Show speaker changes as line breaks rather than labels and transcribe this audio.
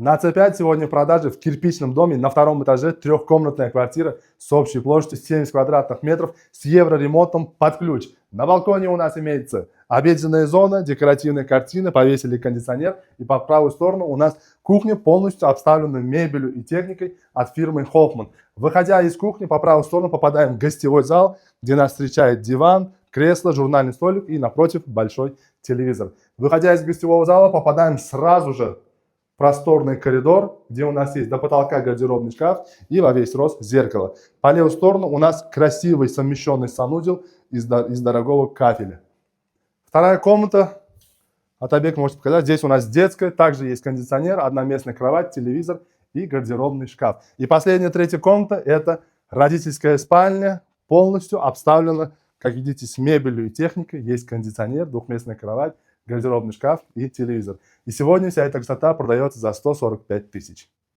На C5 сегодня в продаже в кирпичном доме на втором этаже трехкомнатная квартира с общей площадью 70 квадратных метров с евроремонтом под ключ. На балконе у нас имеется обеденная зона, декоративные картины, повесили кондиционер. И по правую сторону у нас кухня полностью обставлена мебелью и техникой от фирмы Hoffman. Выходя из кухни, по правую сторону попадаем в гостевой зал, где нас встречает диван, кресло, журнальный столик и напротив большой телевизор. Выходя из гостевого зала, попадаем сразу же просторный коридор, где у нас есть до потолка гардеробный шкаф и во весь рост зеркало. По левую сторону у нас красивый совмещенный санузел из дорогого кафеля. Вторая комната, Атабек может показать, здесь у нас детская, также есть кондиционер, одноместная кровать, телевизор и гардеробный шкаф. И последняя, третья комната, это родительская спальня, полностью обставлена, как видите, с мебелью и техникой, есть кондиционер, двухместная кровать, гардеробный шкаф и телевизор. И сегодня вся эта красота продается за 145 тысяч.